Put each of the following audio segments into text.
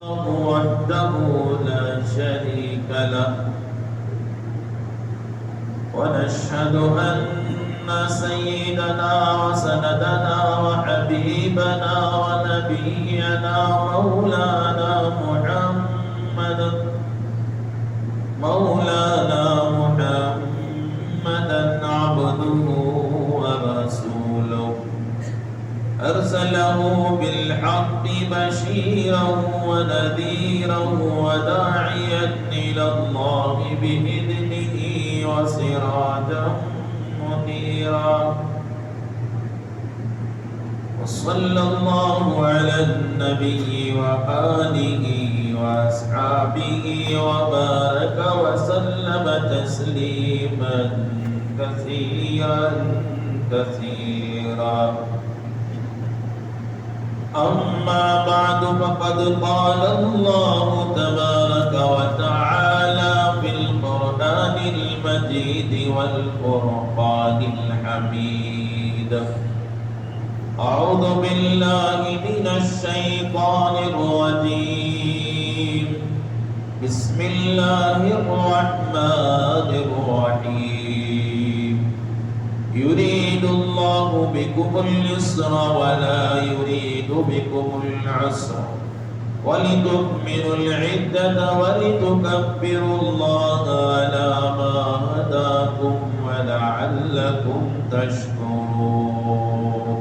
وحده لا شريك له ونشهد أن سيدنا وسندنا وحبيبنا ونبينا مولانا محمدا عبده ورسوله أرسله بالحق بشيرا ونذيرا وداعيا إلى الله بإذنه وسراجا منيرا وصلى الله على النبي وآله وأصحابه وبارك وسلم تسليما كثيرا كثيرا. أما بعد فقد قال الله تبارك وتعالى في القرآن المجيد والفرقان الحميد: أعوذ بالله من الشيطان الرجيم. بسم الله الرحمن الرحيم. يريد الله بكم اليسر ولا يريد بكم العسر ولتكملوا العدة ولتكبروا الله على ما هداكم ولعلكم تشكرون.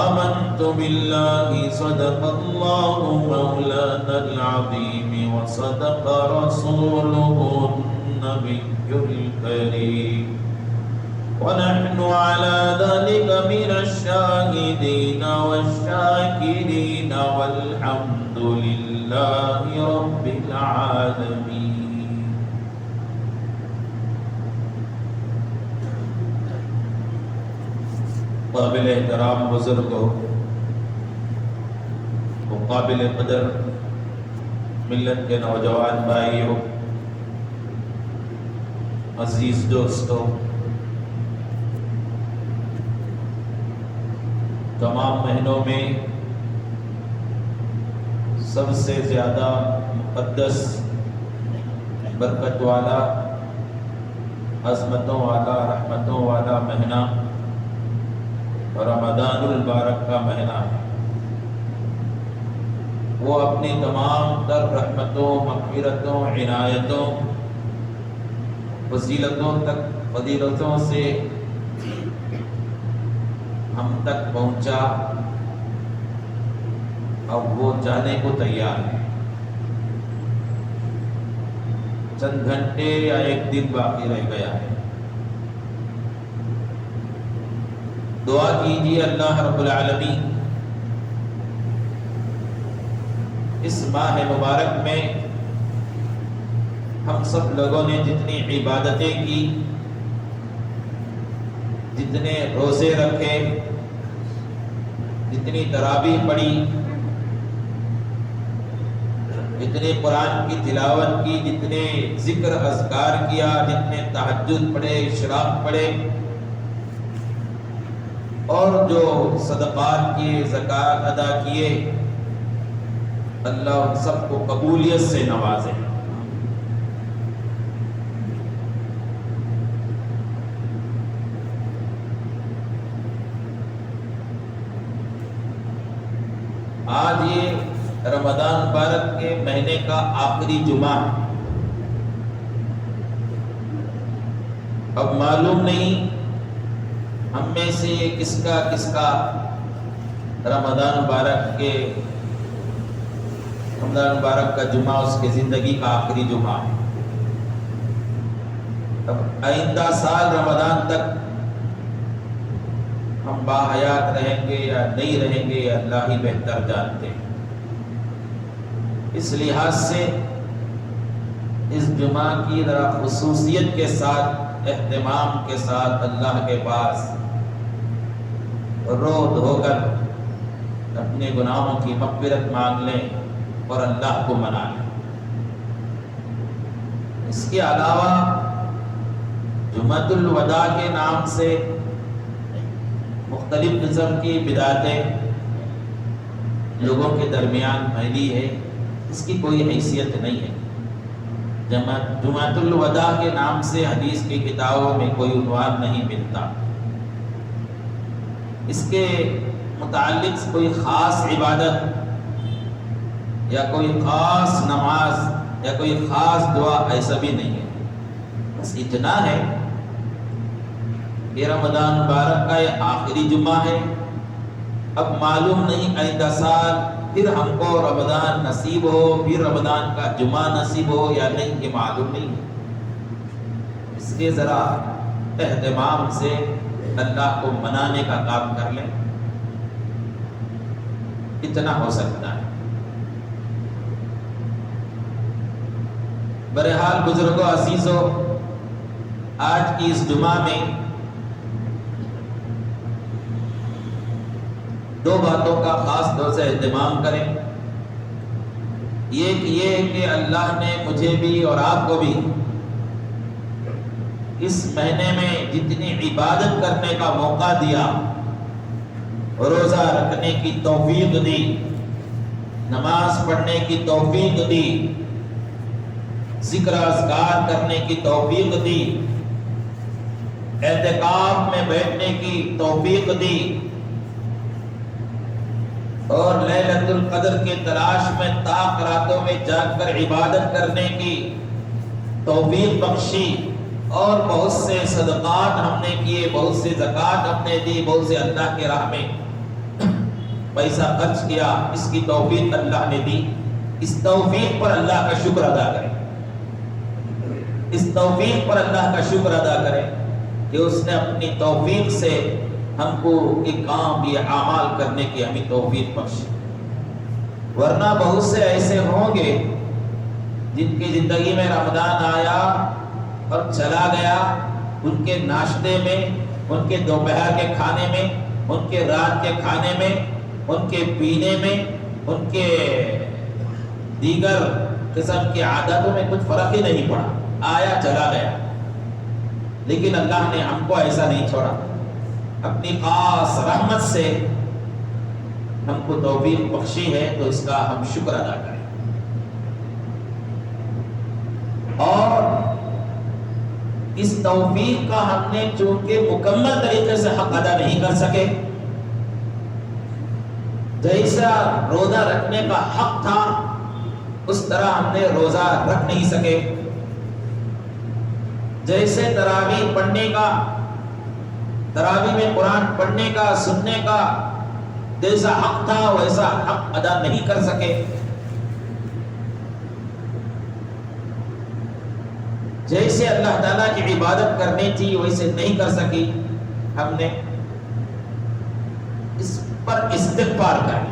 آمنت بالله صدق الله مولانا العظيم وصدق رسوله النبي الكريم ونحن على ذلك من الشاهدين والشاكرين والحمد لله رب العالمين. قابل احترام بزرگوں، قابل قدر ملت کے نوجوان بھائیوں، عزیز دوستوں، تمام مہینوں میں سب سے زیادہ مقدس، برکت والا، عظمتوں والا، رحمتوں والا مہینہ رمضان المبارک کا مہینہ ہے. وہ اپنی تمام تر رحمتوں، مغفرتوں، عنایتوں، فضیلتوں سے ہم تک پہنچا. اب وہ جانے کو تیار ہے. چند گھنٹے یا ایک دن باقی رہ گیا ہے. دعا کیجیے اللہ رب العالمین اس ماہ مبارک میں ہم سب لوگوں نے جتنی عبادتیں کی، جتنے روزے رکھے، جتنی تراویح پڑھی، جتنے قرآن کی تلاوت کی، جتنے ذکر اذکار کیا، جتنے تہجد پڑھے، اشراق پڑھے، اور جو صدقات کیے، زکوٰۃ ادا کیے، اللہ ان سب کو قبولیت سے نوازے. آج یہ رمضان مبارک کے مہینے کا آخری جمعہ ہے. اب معلوم نہیں ہم میں سے کس کا رمضان مبارک کا جمعہ اس کی زندگی کا آخری جمعہ ہے. اب آئندہ سال رمضان تک ہم باحیات رہیں گے یا نہیں رہیں گے، اللہ ہی بہتر جانتے ہیں. اس لحاظ سے اس جمعہ کی ذرا خصوصیت کے ساتھ، اہتمام کے ساتھ اللہ کے پاس رو دھو کر اپنے گناہوں کی مغفرت مانگ لیں اور اللہ کو منا لیں. اس کے علاوہ جمعۃ الوداع کے نام سے مختلف قسم کی بدعتیں لوگوں کے درمیان پھیلی ہے، اس کی کوئی حیثیت نہیں ہے۔ جمعۃ الوداع کے نام سے حدیث کی کتابوں میں کوئی عنوان نہیں ملتا، اس کے متعلق کوئی خاص عبادت یا کوئی خاص نماز یا کوئی خاص دعا ایسا بھی نہیں ہے۔ بس اتنا ہے کہ رمضان مبارک کا یہ آخری جمعہ ہے، اب معلوم نہیں آئندہ سال پھر ہم کو رمضان نصیب ہو، پھر رمضان کا جمعہ نصیب ہو یا نہیں، یہ معلوم نہیں ہے۔ اس لیے ذرا اہتمام سے اللہ کو منانے کا کام کر لیں، اتنا ہو سکتا ہے۔ بہرحال بزرگوں عزیزوں، آج کی اس جمعہ میں دو باتوں کا خاص طور سے اہتمام کریں۔ یہ کہ اللہ نے مجھے بھی اور آپ کو بھی اس مہینے میں جتنی عبادت کرنے کا موقع دیا، روزہ رکھنے کی توفیق دی، نماز پڑھنے کی توفیق دی، ذکر اذکار کرنے کی توفیق دی، اعتکاف میں بیٹھنے کی توفیق دی، اور لیلۃ القدر کے تلاش میں تاک راتوں میں جاگ کر عبادت کرنے کی توفیق بخشی، اور بہت سے صدقات ہم نے کیے، بہت سے زکوٰۃ ہم نے دی، بہت سے اللہ کے راہ میں پیسہ خرچ کیا، اس کی توفیق اللہ نے دی۔ اس توفیق پر اللہ کا شکر ادا کریں، اس توفیق پر اللہ کا شکر ادا کریں کہ اس نے اپنی توفیق سے ہم کو یہ کام، یہ اعمال کرنے کی ہمیں توفیق بخشی۔ ورنہ بہت سے ایسے ہوں گے جن کی زندگی میں رمضان آیا اور چلا گیا، ان کے ناشتے میں، ان کے دوپہر کے کھانے میں، ان کے رات کے کھانے میں، ان کے پینے میں، ان کے دیگر قسم کی عادتوں میں کچھ فرق ہی نہیں پڑا، آیا چلا گیا۔ لیکن اللہ نے ہم کو ایسا نہیں چھوڑا، اپنی خاص رحمت سے ہم کو توفیق بخشی ہے، تو اس کا ہم شکر ادا کریں۔ اور اس توفیق کا ہم نے چونکہ مکمل طریقے سے حق ادا نہیں کر سکے، جیسا روزہ رکھنے کا حق تھا اس طرح ہم نے روزہ رکھ نہیں سکے، جیسے تراویح پڑھنے کا، تراویح میں قرآن پڑھنے کا، سننے کا جیسا حق تھا ویسا حق ادا نہیں کر سکے، جیسے اللہ تعالیٰ کی عبادت کرنی تھی ویسے نہیں کر سکی۔ ہم نے اس پر استغفار کریں۔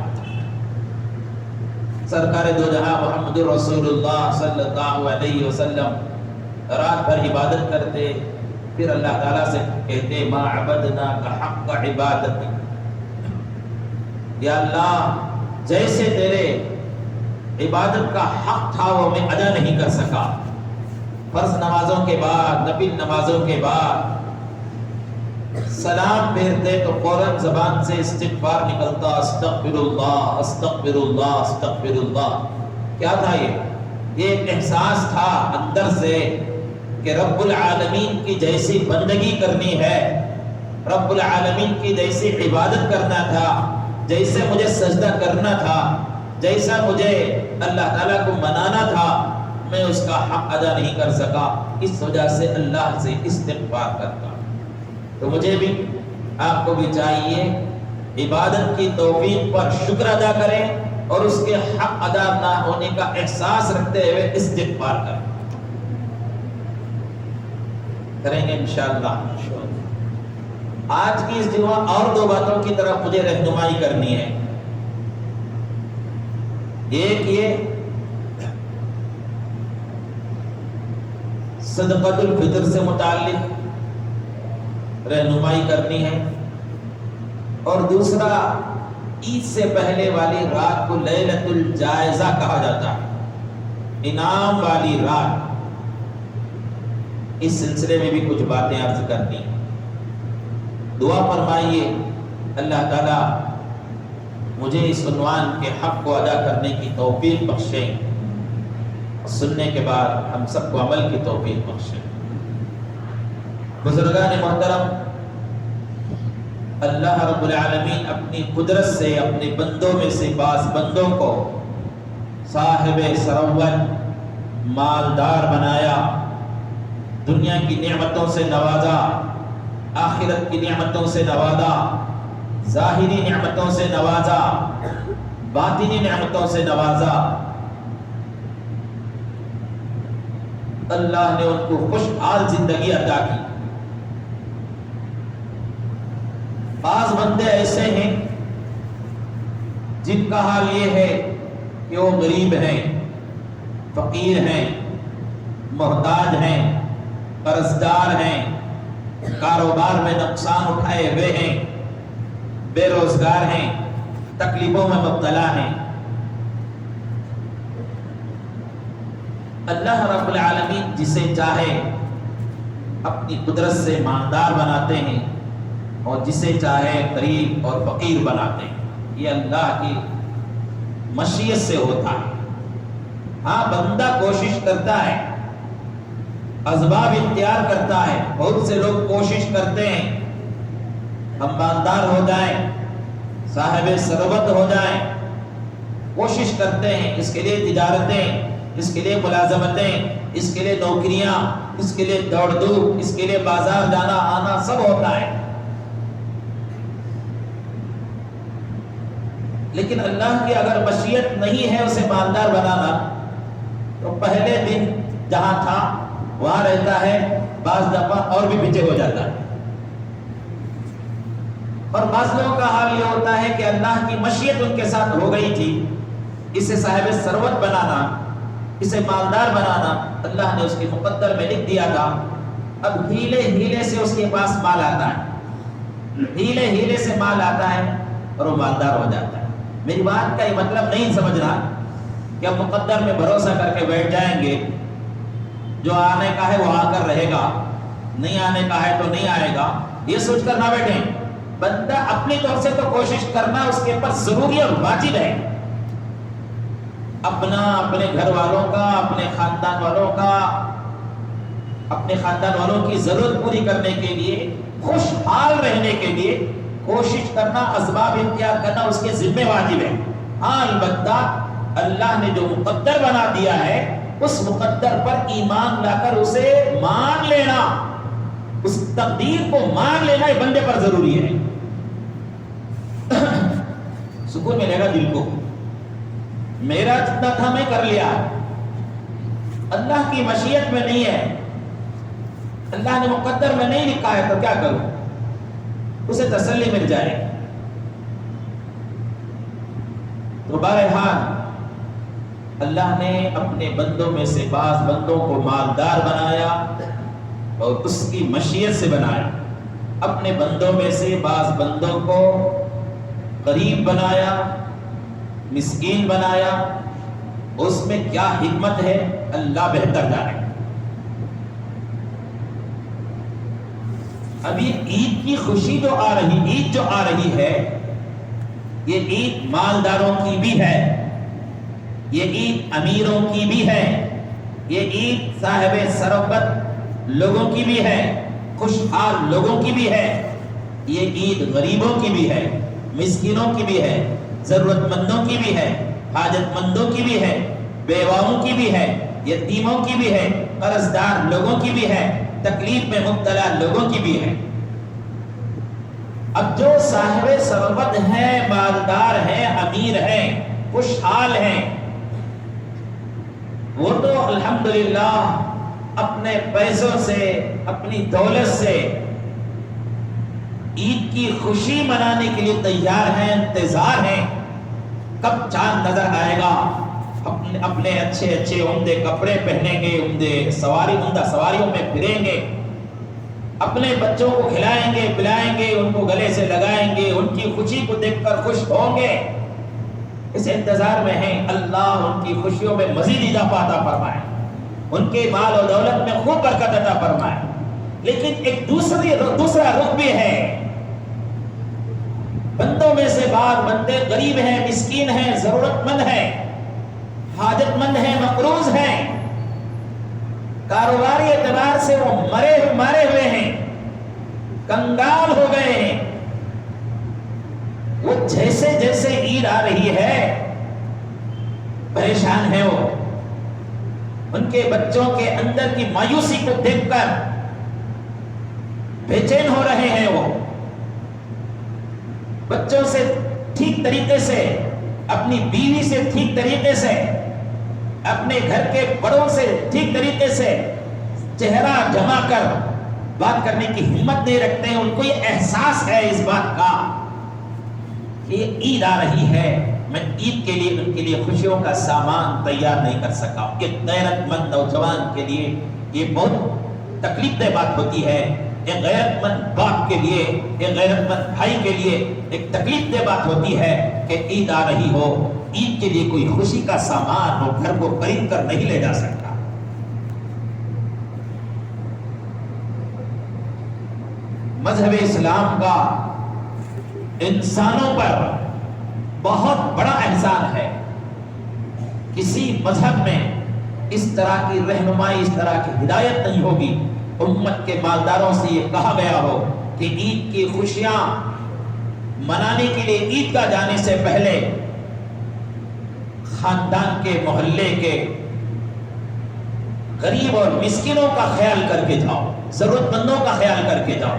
سرکار دو جہاں محمد رسول اللہ صلی اللہ علیہ وسلم رات بھر عبادت کرتے، پھر اللہ تعالیٰ سے کہتے ما عبدناک حق عبادت، یا اللہ جیسے تیرے عبادت کا حق تھا وہ میں ادا نہیں کر سکا۔ فرض نمازوں کے بعد، نفل نمازوں کے بعد سلام پھیرتے تو فوراً زبان سے استغفار نکلتا، استغفر اللہ استغفر اللہ استغفر اللہ۔ کیا تھا یہ ایک احساس تھا اندر سے کہ رب العالمین کی جیسی بندگی کرنی ہے، رب العالمین کی جیسی عبادت کرنا تھا، جیسے مجھے سجدہ کرنا تھا، جیسا مجھے اللہ تعالیٰ کو منانا تھا، میں اس کا حق ادا نہیں کر سکا، اس وجہ سے اللہ سے استغفار کرتا۔ تو مجھے بھی آپ کو بھی چاہیے عبادت کی توفیق پر شکر ادا کریں اور اس کے حق ادا نہ ہونے کا احساس رکھتے ہوئے استغفار کریں گے انشاءاللہ۔ آج کی اس جمعہ اور دو باتوں کی طرف مجھے رہنمائی کرنی ہے۔ ایک یہ صدقۃ الفطر سے متعلق رہنمائی کرنی ہے، اور دوسرا عید سے پہلے والی رات کو لیلۃ الجائزہ کہا جاتا ہے، انعام والی رات۔ اس سلسلے میں بھی کچھ باتیں عرض کرنی ہیں۔ دعا فرمائیے اللہ تعالیٰ مجھے اس عنوان کے حق کو ادا کرنے کی توفیق بخشیں، اور سننے کے بعد ہم سب کو عمل کی توفیق بخشیں۔ بزرگان محترم، اللہ رب العالمین اپنی قدرت سے اپنے بندوں میں سے بعض بندوں کو صاحب ثروت، مالدار بنایا، دنیا کی نعمتوں سے نوازا، آخرت کی نعمتوں سے نوازا، ظاہری نعمتوں سے نوازا، باطنی نعمتوں سے نوازا۔ اللہ نے ان کو خوشحال زندگی عطا کی۔ بعض بندے ایسے ہیں جن کا حال یہ ہے کہ وہ غریب ہیں، فقیر ہیں، محتاج ہیں، قرضدار ہیں، کاروبار میں نقصان اٹھائے ہوئے ہیں، بے روزگار ہیں، تکلیفوں میں مبتلا ہیں۔ اللہ رب العالمین جسے چاہے اپنی قدرت سے مالدار بناتے ہیں اور جسے چاہے غریب اور فقیر بناتے ہیں۔ یہ اللہ کی مشیت سے ہوتا ہے۔ ہاں، بندہ کوشش کرتا ہے، اسباب اختیار کرتا ہے۔ بہت سے لوگ کوشش کرتے ہیں ہم مالدار ہو جائیں، صاحب ثروت ہو جائیں، کوشش کرتے ہیں، اس کے لیے تجارتیں، اس کے لیے ملازمتیں، اس کے لیے نوکریاں، اس کے لیے دوڑ دھوپ، اس کے لیے بازار جانا آنا سب ہوتا ہے۔ لیکن اللہ کی اگر مشیت نہیں ہے اسے مالدار بنانا، تو پہلے دن جہاں تھا وہاں رہتا ہے، بعض دفعہ اور بھی پیچھے ہو جاتا ہے۔ اور بعض لوگوں کا حال یہ ہوتا ہے کہ اللہ کی مشیت ان کے ساتھ ہو گئی تھی، اسے صاحب ثروت بنانا، اسے مالدار بنانا اللہ نے اس کے مقدر میں لکھ دیا تھا۔ اب ہیلے ہیلے سے اس کے پاس مال آتا ہے، ہیلے ہیلے سے مال آتا ہے اور وہ مالدار ہو جاتا ہے۔ میری بات کا یہ مطلب نہیں سمجھنا کہ اب مقدر میں بھروسہ کر کے بیٹھ جائیں گے، جو آنے کا ہے وہ آ کر رہے گا، نہیں آنے کا ہے تو نہیں آئے گا، یہ سوچ کر نہ بیٹھیں۔ بندہ اپنی طور سے تو کوشش کرنا اس کے اوپر ضروری اور واجب ہے۔ اپنا، اپنے گھر والوں کا، اپنے خاندان والوں کا، اپنے خاندان والوں کی ضرورت پوری کرنے کے لیے، خوشحال رہنے کے لیے کوشش کرنا، اسباب اختیار کرنا اس کے ذمہ واجب ہے۔ ہاں، البتہ اللہ نے جو مقدر بنا دیا ہے اس مقدر پر ایمان لا کر اسے مان لینا، اس تقدیر کو مان لینا یہ بندے پر ضروری ہے۔ سکون ملے گا دل کو، میرا جتنا تھا میں کر لیا، اللہ کی مشیت میں نہیں ہے، اللہ نے مقدر میں نہیں لکھا ہے تو کیا کروں، اسے تسلی مل جائے۔ تو بہرحال اللہ نے اپنے بندوں میں سے بعض بندوں کو مالدار بنایا اور اس کی مشیت سے بنایا، اپنے بندوں میں سے بعض بندوں کو غریب بنایا، مسکین بنایا۔ اس میں کیا حکمت ہے اللہ بہتر جانے۔ ابھی عید کی خوشی جو آ رہی، عید جو آ رہی ہے، یہ عید مالداروں کی بھی ہے، یہ عید امیروں کی بھی ہے، یہ عید صاحب ثروت لوگوں کی بھی ہے، خوشحال لوگوں کی بھی ہے، یہ عید غریبوں کی بھی ہے، مسکینوں کی بھی ہے، ضرورت مندوں کی بھی ہے، حاجت مندوں کی بھی ہے، بیواؤں کی بھی ہے، یتیموں کی بھی ہے، قرضدار لوگوں کی بھی ہے، تکلیف میں مبتلا لوگوں کی بھی ہے۔ اب جو صاحب ثروت ہیں، مالدار ہیں، امیر ہیں، خوشحال ہیں، وہ تو الحمدللہ اپنے پیسوں سے، اپنی دولت سے عید کی خوشی منانے کے لیے تیار ہیں، انتظار ہیں کب چاند نظر آئے گا، اپنے اچھے اچھے عمدے کپڑے پہنیں گے، عمدہ سواریوں میں پھریں گے، اپنے بچوں کو کھلائیں گے، پلائیں گے، ان کو گلے سے لگائیں گے، ان کی خوشی کو دیکھ کر خوش ہوں گے، اس انتظار میں ہیں اللہ ان کی خوشیوں میں مزید اضافہ عطا فرمائے، ان کے مال و دولت میں خوب برکت عطا فرمائے۔ لیکن ایک دوسرا رخ بھی ہے، بندوں میں سے بعض بندے غریب ہیں، مسکین ہیں، ضرورت مند ہیں، حاجت مند ہیں، مقروض ہیں، کاروباری اعتبار سے وہ مارے ہوئے ہیں، کنگال ہو گئے ہیں۔ وہ جیسے جیسے عید آ رہی ہے پریشان ہے، وہ ان کے بچوں کے اندر کی مایوسی کو دیکھ کر بے چین ہو رہے ہیں۔ وہ بچوں سے ٹھیک طریقے سے، اپنی بیوی سے ٹھیک طریقے سے، اپنے گھر کے بڑوں سے ٹھیک طریقے سے چہرہ جما کر بات کرنے کی ہمت نہیں رکھتے ہیں۔ ان کو یہ احساس ہے اس بات کا کہ عید آ رہی ہے، میں عید کے لیے ان کے لیے خوشیوں کا سامان تیار نہیں کر سکا۔ ایک غیرت مند نوجوان کے لیے یہ بہت تکلیف دہ بات ہوتی ہے، ایک غیرت مند باپ کے لیے، ایک غیرت مند بھائی کے لیے ایک تکلیف دہ بات ہوتی ہے کہ عید آ رہی ہو، عید کے لیے کوئی خوشی کا سامان ہو، گھر کو خرید کر نہیں لے جا سکتا۔ مذہب اسلام کا انسانوں پر بہت بڑا احسان ہے۔ کسی مذہب میں اس طرح کی رہنمائی، اس طرح کی ہدایت نہیں ہوگی امت کے مالداروں سے یہ کہا گیا ہو کہ عید کی خوشیاں منانے کے لیے عیدگاہ جانے سے پہلے خاندان کے، محلے کے غریب اور مسکینوں کا خیال کر کے جاؤ، ضرورت مندوں کا خیال کر کے جاؤ۔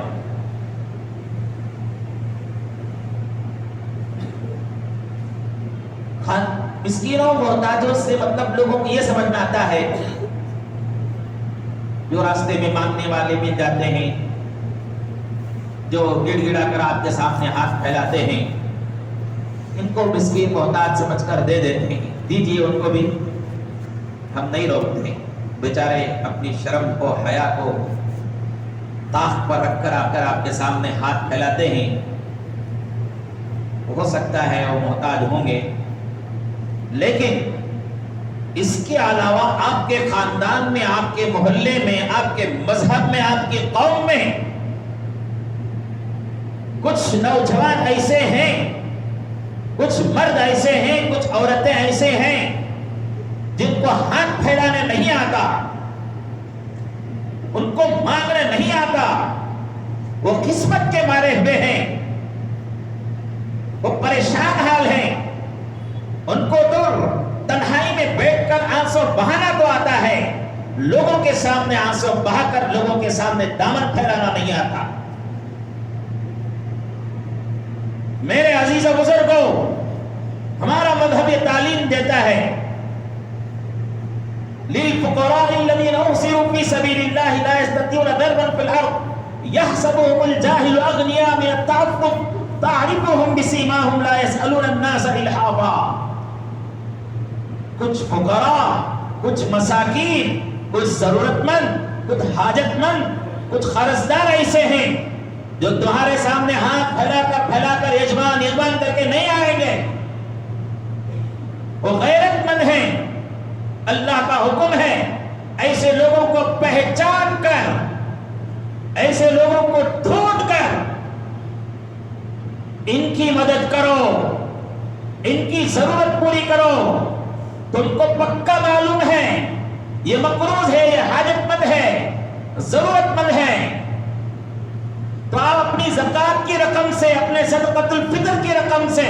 مسکینوں محتاجوں سے مطلب لوگوں کو یہ سمجھ میں آتا ہے جو راستے میں مانگنے والے مل جاتے ہیں، جو گڑ گڑا کر آپ کے سامنے ہاتھ پھیلاتے ہیں، ان کو مسکین محتاج سمجھ کر دے دیتے ہیں، دیجیے ان کو بھی، ہم نہیں روکتے۔ بیچارے اپنی شرم کو، حیا کو طاق پر رکھ کر آ کر آپ کے سامنے ہاتھ پھیلاتے ہیں۔ ہو سکتا ہے وہ محتاج ہوں گے، لیکن اس کے علاوہ آپ کے خاندان میں، آپ کے محلے میں، آپ کے مذہب میں، آپ کی قوم میں کچھ نوجوان ایسے ہیں، کچھ مرد ایسے ہیں، کچھ عورتیں ایسے ہیں جن کو ہاتھ پھیلانے نہیں آتا، ان کو مانگنے نہیں آتا، وہ قسمت کے مارے ہوئے ہیں، وہ پریشان حال ہیں، ان کو تو تنہائی میں بیٹھ کر آنسو بہانا تو آتا ہے، لوگوں کے سامنے آنسو بہا کر لوگوں کے سامنے دامن پھیلانا نہیں آتا۔ میرے عزیز و بزرگوں، ہمارا مذہب یہ تعلیم دیتا ہے لِلْفُقَرَاءِ الَّذِينَ أُحْصِرُوا فِي سَبِيلِ اللَّهِ لَا يَسْتَطِيعُونَ ضَرْبًا فِي الْأَرْضِ يَحْسَبُهُمُ الْجَاهِلُ أَغْنِيَاءَ مِنَ التَّعَفُّفِ تَعْرِفُهُمْ بِسِيمَاهُمْ لَا يَسْأَلُونَ النَّاسَ إِلْحَافًا۔ کچھ فقراء، کچھ مساکین، کچھ ضرورت مند، کچھ حاجت مند، کچھ قرضدار ایسے ہیں جو تمہارے سامنے ہاتھ پھیلا کر یجمان کر کے نہیں آئیں گے۔ وہ غیرت مند ہیں، اللہ کا حکم ہے ایسے لوگوں کو پہچان کر، ایسے لوگوں کو ڈھونڈ کر ان کی مدد کرو، ان کی ضرورت پوری کرو۔ تم کو پکا معلوم ہے یہ مقروض ہے، یہ حاجت مند ہے، ضرورت مند ہے، تو آپ اپنی زکات کی رقم سے، اپنے صدقۃ الفطر کی رقم سے،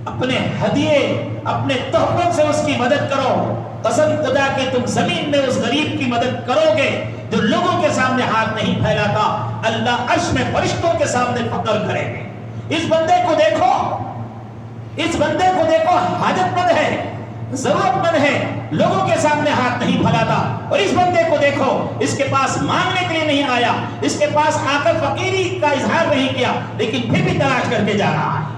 اپنے ہدیے، اپنے تحفوں سے اس کی مدد کرو۔ قسم خدا کہ تم زمین میں اس غریب کی مدد کرو گے جو لوگوں کے سامنے ہاتھ نہیں پھیلاتا، اللہ عرش میں فرشتوں کے سامنے فخر کرے گے۔ اس بندے کو دیکھو، اس بندے کو دیکھو، حاجت مند ہے، ضرورت مند ہے، لوگوں کے سامنے ہاتھ نہیں پھیلاتا، اور اس بندے کو دیکھو، اس کے پاس مانگنے کے لیے نہیں آیا، اس کے پاس آ کر فقیری کا اظہار نہیں کیا، لیکن پھر بھی تلاش کر کے جا رہا ہے۔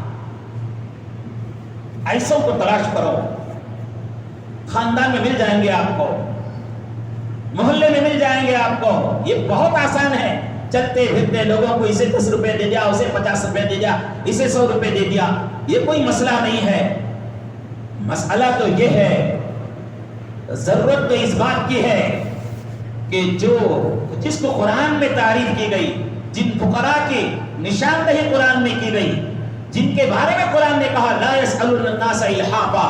ایسوں کو تلاش کرو، خاندان میں مل جائیں گے آپ کو، محلے میں مل جائیں گے آپ کو۔ یہ بہت آسان ہے، چلتے پھرتے لوگوں کو اسے 10 روپے دے دیا، اسے 50 روپے دے دیا، اسے 100 روپے دے دیا، یہ کوئی مسئلہ نہیں ہے۔ مسئلہ تو یہ ہے، ضرورت تو اس بات کی ہے کہ جس کو قرآن میں تعریف کی گئی، جن فقراء کی نشاندہی قرآن میں کی گئی، جن کے بارے میں قرآن نے کہا لا يسألون الناس الحافا،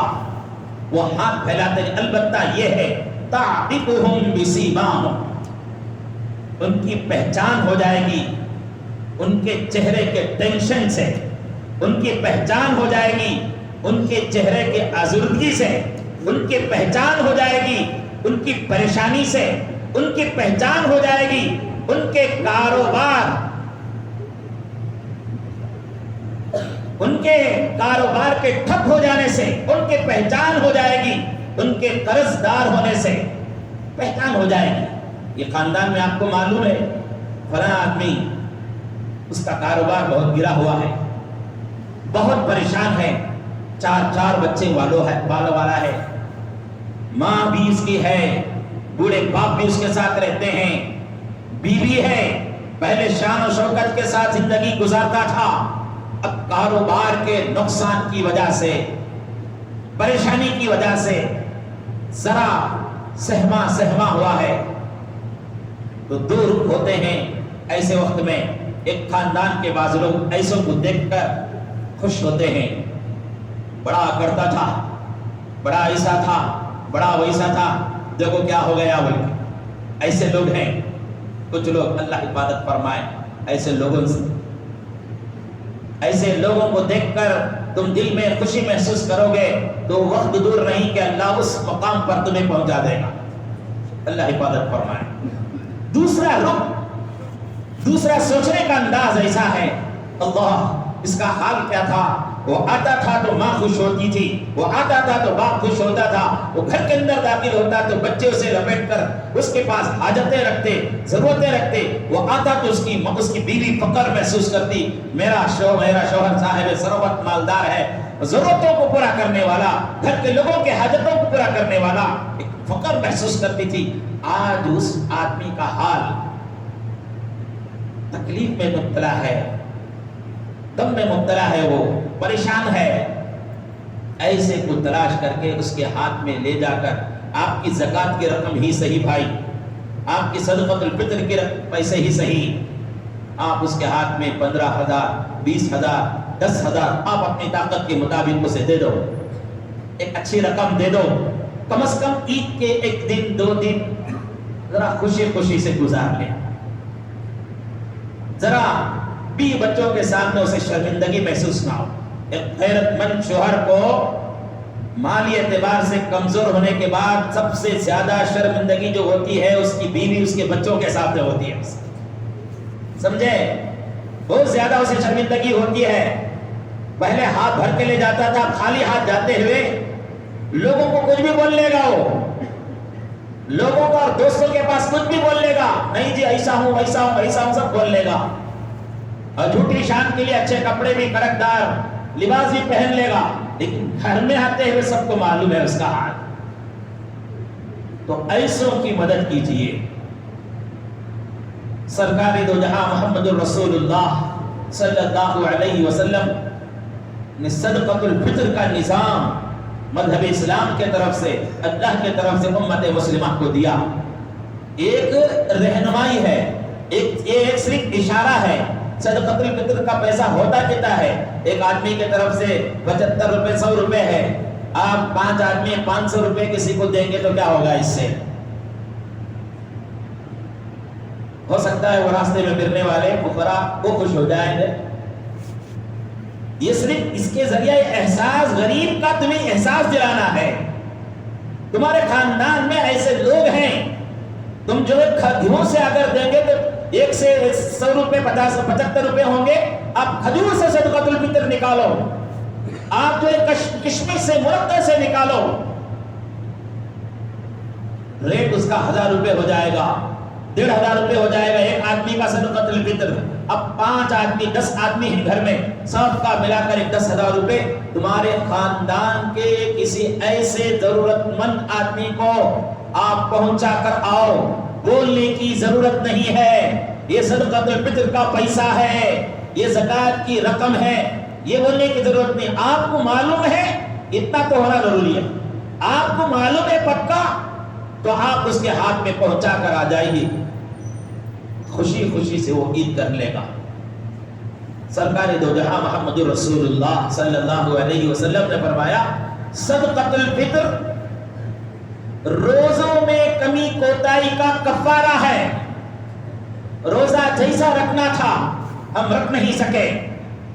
وہ ہاتھ پھیلاتے ہیں، البتہ یہ ہے تعرفهم بسیماہم، ان کی پہچان ہو جائے گی ان کے چہرے کے ٹینشن سے، ان کی پہچان ہو جائے گی ان کے چہرے کے آزردگی سے، ان کی پہچان ہو جائے گی ان کی پریشانی سے، ان کی پہچان ہو جائے گی ان کے کاروبار کے ٹھپ ہو جانے سے، ان کی پہچان ہو جائے گی ان کے قرض دار ہونے سے، پہچان ہو جائے گی۔ یہ خاندان میں آپ کو معلوم ہے فلاں آدمی اس کا کاروبار بہت گرا ہوا ہے، بہت پریشان ہے، چار بچے والا ہے، ماں بھی اس کی ہے، بوڑھے باپ بھی اس کے ساتھ رہتے ہیں، بیوی ہے، پہلے شان و شوکت کے ساتھ زندگی گزارتا تھا، اب کاروبار کے نقصان کی وجہ سے، پریشانی کی وجہ سے ذرا سہما ہوا ہے، تو دو رخ ہوتے ہیں ایسے وقت میں۔ ایک خاندان کے بعض لوگ ایسوں کو دیکھ کر خوش ہوتے ہیں، بڑا کرتا تھا، بڑا ایسا تھا، بڑا ویسا تھا، دیکھو کیا ہو گیا، بول کے ایسے لوگ ہیں۔ کچھ لوگ اللہ حفاظت فرمائے ایسے لوگوں کو دیکھ کر تم دل میں خوشی محسوس کرو گے تو وقت دور نہیں کہ اللہ اس مقام پر تمہیں پہنچا دے گا، اللہ حفاظت فرمائے۔ دوسرا سوچنے کا انداز ایسا ہے، اللہ اس کا حال کیا تھا، وہ آتا تھا تو ماں خوش ہوتی تھی، وہ آتا تھا تو باپ خوش ہوتا تھا، وہ گھر کے اندر داخل ہوتا تو بچے اسے لپیٹ کر اس کے پاس حاجتیں رکھتے، ضرورتیں رکھتے، وہ آتا تو اس کی بیوی فقر محسوس کرتی، میرا شوہر صاحب ثروت مالدار ہے، ضرورتوں کو پورا کرنے والا، گھر کے لوگوں کے حاجتوں کو پورا کرنے والا، ایک فقر محسوس کرتی تھی۔ آج اس آدمی کا حال تکلیف میں مبتلا ہے، غم میں مبتلا ہے، وہ پریشان ہے، ایسے کو تلاش کر کے اس کے ہاتھ میں لے جا کر آپ کی زکوٰۃ کی رقم ہی صحیح بھائی، آپ کی صدقۃ الفطر کے پیسے ہی صحیح، آپ اس کے ہاتھ میں 15,000 20,000 10,000 آپ اپنی طاقت کے مطابق اسے دے دو، ایک اچھی رقم دے دو، کم از کم عید کے 1 دن 2 دن ذرا خوشی سے گزار لیں، ذرا بھی بچوں کے سامنے اسے شرمندگی محسوس نہ ہو۔ ایک غیرت مند شوہر کو مالی اعتبار سے کمزور ہونے کے بعد سب سے زیادہ شرمندگی جو ہوتی ہے اس کی بیوی اس کے بچوں کے ساتھ ہوتی ہے، سمجھے، بہت زیادہ اسے شرمندگی ہوتی ہے۔ پہلے ہاتھ بھر کے لے جاتا تھا، خالی ہاتھ جاتے ہوئے لوگوں کو کچھ بھی بول لے گا، وہ لوگوں کو اور دوستوں کے پاس کچھ بھی بول لے گا، نہیں جی ایسا ہوں سب بول لے گا، اور جھوٹی شان کے لیے اچھے کپڑے بھی کڑکدار لباس بھی پہن لے گا، لیکن گھر میں آتے ہوئے سب کو معلوم ہے اس کا حال۔ تو ایسوں کی مدد کیجیے۔ سرکار دو جہاں محمد الرسول اللہ صلی اللہ علیہ وسلم نے صدقۃ الفطر کا نظام مذہب اسلام کے طرف سے، اللہ کے طرف سے امت مسلمہ کو دیا۔ ایک رہنمائی ہے، ایک صرف اشارہ ہے۔ صدقۃ الفطر کا پیسہ ہوتا کتنا ہے؟ ایک آدمی کے طرف سے 75 روپے 100 روپے ہے، آپ 5 آدمی 500 روپے کسی کو دیں گے تو کیا ہوگا؟ اس سے ہو سکتا ہے وہ راستے میں ملنے والے فقراء وہ خوش ہو جائیں گے۔ یہ صرف اس کے ذریعے احساس، غریب کا تمہیں احساس دلانا ہے۔ تمہارے خاندان میں ایسے لوگ ہیں، تم جو کھجور سے اگر دیں گے تو 1 سے 100 روپے 75 روپے ہوں گے، آپ کھجور سے صدقۃ الفطر نکالو، آپ جو کشمش سے مرقع سے نکالو، ریٹ اس کا 1000 روپے ہو جائے گا، 1500 روپے ہو جائے گا ایک آدمی کا صدقۃ الفطر۔ اب 5 آدمی 10 آدمی ہیں گھر میں، سب کا ملا کر 10,000 روپے تمہارے خاندان کے کسی ایسے ضرورت مند آدمی کو آپ پہنچا کر آؤ۔ بولنے کی ضرورت نہیں ہے، یہ صدقۃ الفطر کا پیسہ ہے، یہ زکوٰۃ کی رقم ہے، یہ بولنے کی ضرورت نہیں۔ آپ کو معلوم ہے اتنا تو ہونا ضروری ہے، آپ کو معلوم ہے پکا تو آپ اس کے ہاتھ میں پہنچا کر آ جائیے، خوشی خوشی سے وہ عید کر لے گا۔ سرکار دو جہاں محمد رسول اللہ صلی اللہ علیہ وسلم نے فرمایا صدقۃ الفطر روزوں میں کمی کوتاہی کا کفارہ ہے. روزہ جیسا رکھنا تھا ہم رکھ نہیں سکے,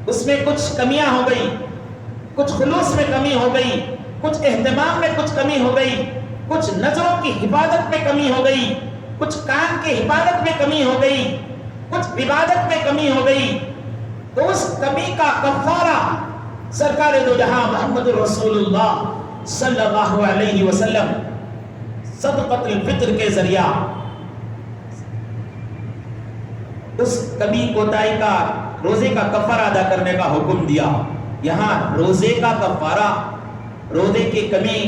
اس میں کچھ کمیاں ہو گئی, کچھ خلوص میں کمی ہو گئی, کچھ اہتمام میں کچھ کمی ہو گئی, کچھ نظروں کی حفاظت میں کمی ہو گئی, کچھ کان کی حفاظت میں کمی ہو گئی, کچھ عبادت میں کمی ہو گئی, تو اس کمی کا کفارہ سرکار دو جہاں محمد رسول اللہ صلی اللہ علیہ وسلم صدقۃ الفطر کے ذریعہ اس کمی کوتاہی کا روزے کا کفارہ ادا کرنے کا حکم دیا. یہاں روزے کا کفارہ, روزے کی کمی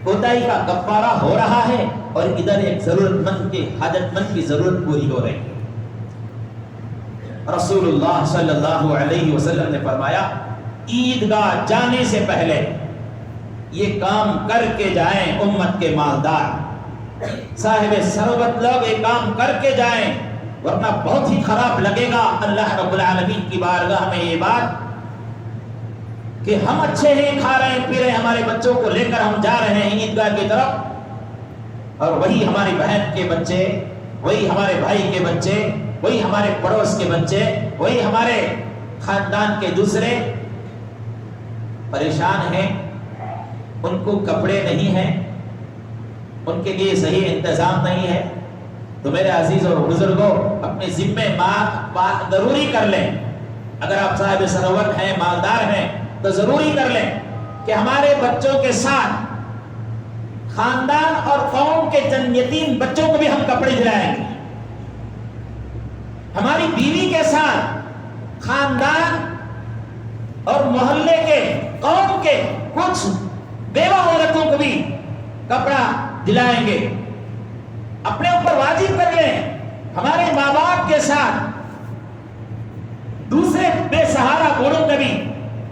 کوتاہی کا کفارہ ہو رہا ہے, اور ادھر ایک ضرورت مند کے حاجت مند کی ضرورت پوری ہو رہی ہے. رسول اللہ صلی اللہ علیہ وسلم نے فرمایا عیدگاہ جانے سے پہلے یہ کام کر کے جائیں امت کے مالدار, صاحب ثروت لوگ یہ کام کر کے جائیں, ورنہ بہت ہی خراب لگے گا اللہ رب العالمین کی بارگاہ میں یہ بات کہ ہم اچھے ہیں, کھا رہے ہیں, پی رہے ہیں, ہمارے بچوں کو لے کر ہم جا رہے ہیں عیدگاہ کی طرف, اور وہی ہماری بہن کے بچے, وہی ہمارے بھائی کے بچے, وہی ہمارے پڑوس کے بچے, وہی ہمارے خاندان کے دوسرے پریشان ہیں, ان کو کپڑے نہیں ہیں, ان کے لیے صحیح انتظام نہیں ہے. تو میرے عزیز اور بزرگوں اپنے ذمے ضروری کر لیں, اگر آپ صاحب ثروت ہیں, مالدار ہیں, تو ضروری کر لیں کہ ہمارے بچوں کے ساتھ خاندان اور قوم کے چند یتیم بچوں کو بھی ہم کپڑے دلائیں گے. ہماری بیوی کے ساتھ خاندان اور محلے کے, قوم کے کچھ بیوہ عورتوں کو بھی کپڑا دلائیں گے. اپنے اوپر واجب کر لیں, ہمارے ماں باپ کے ساتھ دوسرے بے سہارا گھوڑوں کا بھی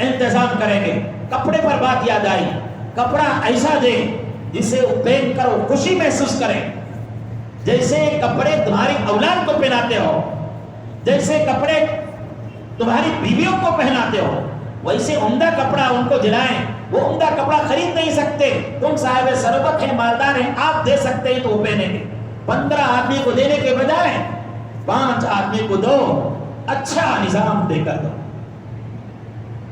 انتظام کریں گے. کپڑے پر بات یاد آئی, کپڑا ایسا دیں جسے وہ پہن کر وہ خوشی محسوس کریں, جیسے کپڑے تمہاری اولاد کو پہناتے ہو, جیسے کپڑے تمہاری بیویوں کو پہناتے ہو, ویسے عمدہ کپڑا ان کو دلائیں. وہ عمدہ کپڑا خرید نہیں سکتے, تم صاحب ثروت ہیں, مالدار ہیں, آپ دے سکتے ہیں تو وہ پہنیں گے. 15 آدمی کو دینے کے بجائے 5 آدمی کو دو, اچھا نظام دے کر دو.